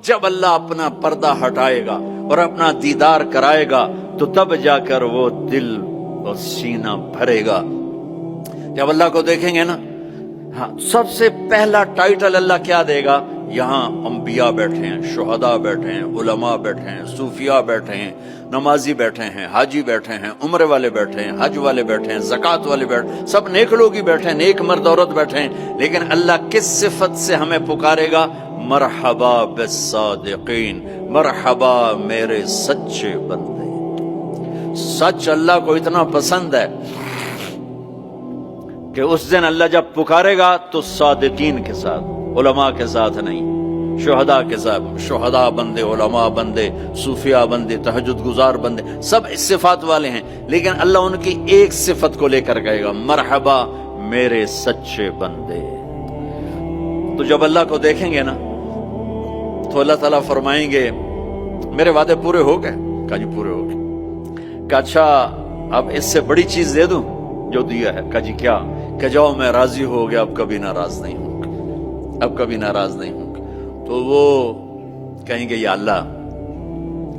जब अल्लाह अपना पर्दा हटाएगा और अपना दीदार कराएगा तो तब जाकर वो दिल और सीना भरेगा। जब अल्लाह को देखेंगे ना, हाँ, सबसे पहला टाइटल अल्लाह क्या देगा? यहाँ अंबिया बैठे हैं, शुहदा बैठे हैं, उलमा बैठे हैं, सूफिया बैठे हैं, नमाजी बैठे हैं, हाजी बैठे हैं, उम्र वाले बैठे हैं, हज वाले बैठे हैं, ज़कात वाले बैठे, सब नेक लोग ही बैठे हैं, नेक मर्द औरत बैठे हैं। लेकिन अल्लाह किस सिफत से हमें पुकारेगा? मरहबा बिस्सादिकीन, मरहबा मेरे सच्चे बंदे। सच अल्लाह को इतना पसंद है कि उस दिन अल्लाह जब पुकारेगा तो सादिकीन के साथ, उलमा के साथ नहीं, शुहदा के साथ। शुहदा बंदे, उलमा बंदे, सूफिया बंदे, तहज्जुद गुजार बंदे, सब इस सिफात वाले हैं। लेकिन अल्लाह उनकी एक सिफत को लेकर कहेगा, मरहबा मेरे सच्चे बंदे। तो जब अल्लाह को देखेंगे ना तो अल्लाह ताला फरमाएंगे, मेरे वादे पूरे हो गए? कहा जी पूरे हो गए। कहा अच्छा अब इससे बड़ी चीज दे दूं जो दिया है? कहा जी क्या? कहा जाओ मैं राजी हो गया, अब कभी नाराज नहीं हूं, अब कभी नाराज नहीं हूं। तो वो कहेंगे या अल्लाह,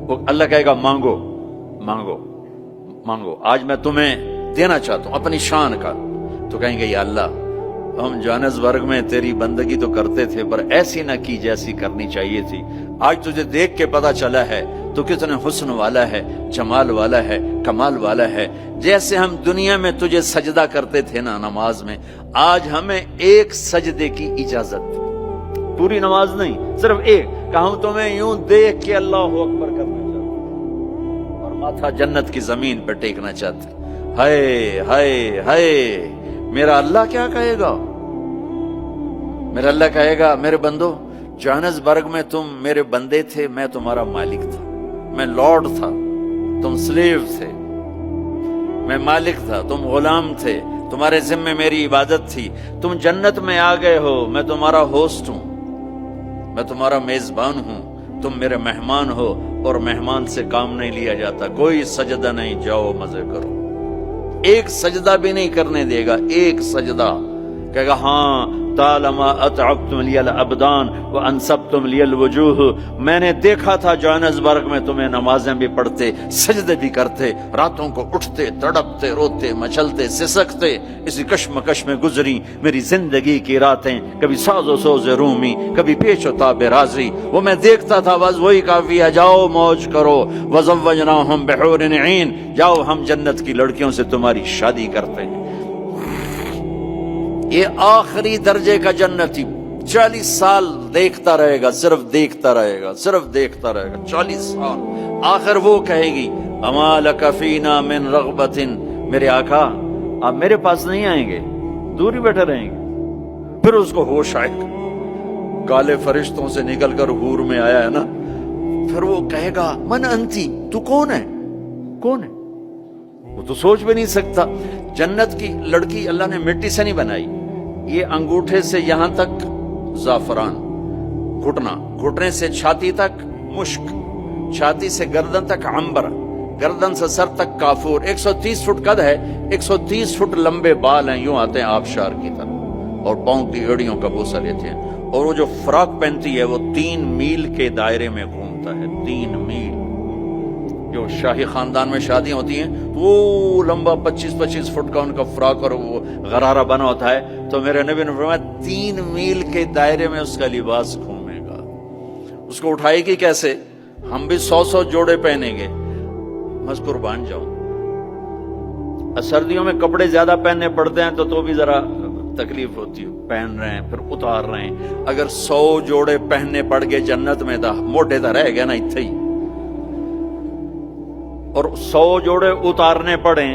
वो अल्लाह कहेगा मांगो मांगो मांगो, आज मैं तुम्हें देना चाहता हूं अपनी शान का। तो कहेंगे या अल्लाह, हम जोहानिसबर्ग में तेरी बंदगी तो करते थे पर ऐसी ना की जैसी करनी चाहिए थी। आज तुझे देख के पता चला है तो कितने हुस्न वाला है, जमाल वाला है, कमाल वाला है। जैसे हम दुनिया में तुझे सजदा करते थे ना नमाज में, आज हमें एक सजदे की इजाजत, पूरी नमाज नहीं, सिर्फ एक। कहूं तुम्हें यूं देख के अल्लाह अकबर करना चाहते और माथा जन्नत की जमीन पर टेकना चाहते। हाय हाय हाय, मेरा अल्लाह क्या कहेगा? मेरा अल्लाह कहेगा, मेरे बंदो जोहानिसबर्ग में तुम मेरे बंदे थे, मैं तुम्हारा मालिक था, मैं लॉर्ड था, तुम स्लेव थे, मैं मालिक था, तुम गुलाम थे, तुम्हारे जिम्मे मेरी इबादत थी। तुम जन्नत में आ गए हो, मैं तुम्हारा होस्ट हूं, मैं तुम्हारा मेजबान हूं, तुम मेरे मेहमान हो और मेहमान से काम नहीं लिया जाता। कोई सजदा नहीं, जाओ मजे करो। एक सजदा भी नहीं करने देगा, एक सजदा। कहेगा हाँ तालमा अतअबतुम लियल अबदान व अनसबतुम लियल वजूह, मैंने देखा था जोहानिसबर्ग में तुम्हें नमाजें भी पढ़ते, सजदे भी करते, रातों को उठते, तड़पते, रोते, मचलते, सिसकते। इसी कश्मकश में गुजरी मेरी जिंदगी की रातें, कभी साजो सोज़े रूमी, कभी पेशो ताबे राजी। वो मैं देखता था, बस वही काफी है, जाओ मौज करो। वज़व्वजनाहुम बिहूरिन ईन, जाओ हम जन्नत की लड़कियों से तुम्हारी शादी करते हैं। ये आखिरी दर्जे का जन्नती 40 साल देखता रहेगा, सिर्फ देखता रहेगा, सिर्फ देखता रहेगा 40 साल। आखिर वो कहेगी, अमा लका फीना मिन रग़बतिन, मेरे आका आप मेरे पास नहीं आएंगे, दूर ही बैठे रहेंगे। फिर उसको होश आएगा, काले फरिश्तों से निकलकर हूर में आया है ना। फिर वो कहेगा, मन अंती, तू कौन है? कौन है? वो तो सोच भी नहीं सकता। जन्नत की लड़की अल्लाह ने मिट्टी से नहीं बनाई। ये अंगूठे से यहां तक जाफरान, घुटना, घुटने से छाती तक मुश्क, छाती से गर्दन तक अंबर, गर्दन से सर तक काफूर। 130 फुट कद है, 130 फुट लंबे बाल हैं, यूं आते हैं आबशार की तरह, और पांव की एड़ियों का बोसा लेते हैं। और वो जो फ्रॉक पहनती है वो 3 मील के दायरे में घूमता है, 3 मील। जो शाही खानदान में शादियां होती हैं वो लंबा 25-25 फुट का उनका फ्रॉक और वो गरारा बना होता है। तो मेरे नबी ने फरमाया 3 मील के दायरे में उसका लिबास घूमेगा। उसको उठाएगी कैसे? हम भी 100-100 जोड़े पहनेंगे, बस कुर्बान जाऊं। सर्दियों में कपड़े ज्यादा पहनने पड़ते हैं तो भी जरा तकलीफ होती है, पहन रहे हैं फिर उतार रहे हैं। अगर 100 जोड़े पहनने पड़ गए जन्नत में तो मोटे तो रह गया ना इत्थे ही, और 100 जोड़े उतारने पड़े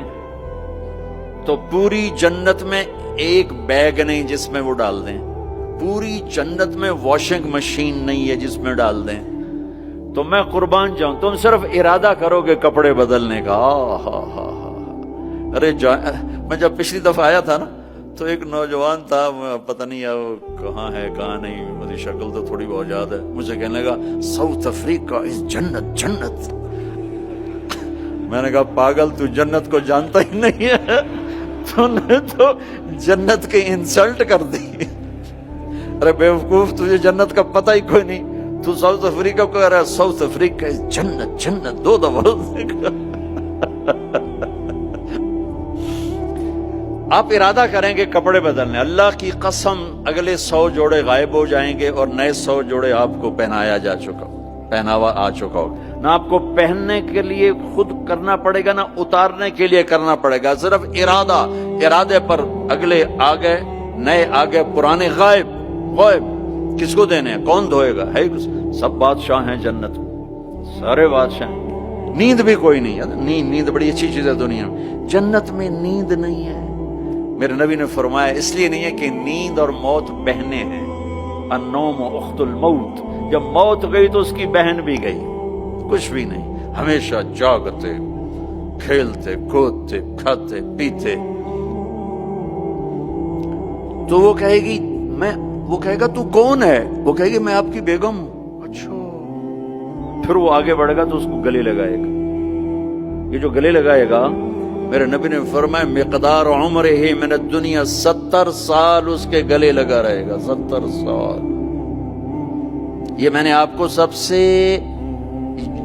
तो पूरी जन्नत में एक बैग नहीं जिसमें वो डाल दें, पूरी जन्नत में वॉशिंग मशीन नहीं है जिसमें डाल दें। तो मैं कुर्बान जाऊं, तुम सिर्फ इरादा करोगे कपड़े बदलने का। हा। अरे मैं जब पिछली दफा आया था ना तो एक नौजवान था, पता नहीं है वो कहाँ है कहाँ नहीं, मेरी शक्ल तो थोड़ी बहुत याद है। मुझे कहने लगा साउथ अफ्रीका इज जन्नत जन्नत। मैंने कहा पागल, तू जन्नत को जानता ही नहीं है, तूने तो जन्नत की इंसल्ट कर दी। अरे बेवकूफ, तुझे जन्नत का पता ही कोई नहीं। تو ساؤتھ افریقہ کو کہہ رہا ہے ساؤتھ افریقہ جنت جنت 2 دفعہ آپ ارادہ کریں گے کپڑے بدلنے، اللہ کی قسم اگلے 100 جوڑے غائب ہو جائیں گے اور نئے 100 جوڑے آپ کو پہناوا آ چکا ہو، نہ آپ کو پہننے کے لیے خود کرنا پڑے گا، نہ اتارنے کے لیے کرنا پڑے گا، صرف ارادے پر اگلے آ گئے، نئے آ گئے، پرانے غائب۔ کس کو دینے ہیں؟ کون دھوئے گا؟ ہے سب بادشاہ ہیں جنت، سارے بادشاہ ہیں۔ نیند بھی کوئی نہیں ہے، نیند بڑی اچھی چیز ہے دنیا میں، جنت میں نیند نہیں ہے۔ میرے نبی نے فرمایا اس لیے نہیں ہے کہ نیند اور موت بہنیں ہیں، النوم اخت الموت، جب موت گئی تو اس کی بہن بھی گئی، کچھ بھی نہیں، ہمیشہ جاگتے، کھیلتے، کودتے، کھاتے، پیتے۔ تو وہ کہے گا تو کون ہے؟ وہ کہے گی میں آپ کی بیگم ہوں۔ اچھا، پھر وہ آگے بڑھے گا تو اس کو گلے لگائے گا۔ یہ جو گلے لگائے گا، میرے نبی نے فرمایا مقدار عمرہ من الدنیا 70 سال اس کے گلے لگا رہے گا، 70 سال۔ یہ میں نے آپ کو سب سے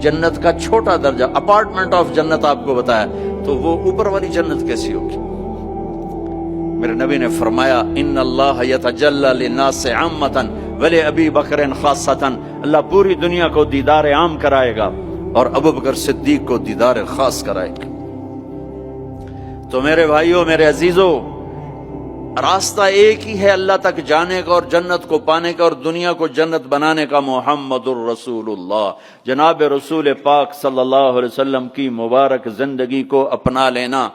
جنت کا چھوٹا درجہ، اپارٹمنٹ آف جنت آپ کو بتایا، تو وہ اوپر والی جنت کیسی ہوگی؟ میرے نبی نے فرمایا ان اللہ یتجلی للناس عامۃ ولابی بکر خاصۃ، اللہ پوری دنیا کو دیدار عام کرائے گا اور ابو بکر صدیق کو دیدار خاص کرائے گا۔ تو میرے بھائیوں، میرے عزیزوں، راستہ ایک ہی ہے اللہ تک جانے کا اور جنت کو پانے کا اور دنیا کو جنت بنانے کا، محمد الرسول اللہ، جناب رسول پاک صلی اللہ علیہ وسلم کی مبارک زندگی کو اپنا لینا۔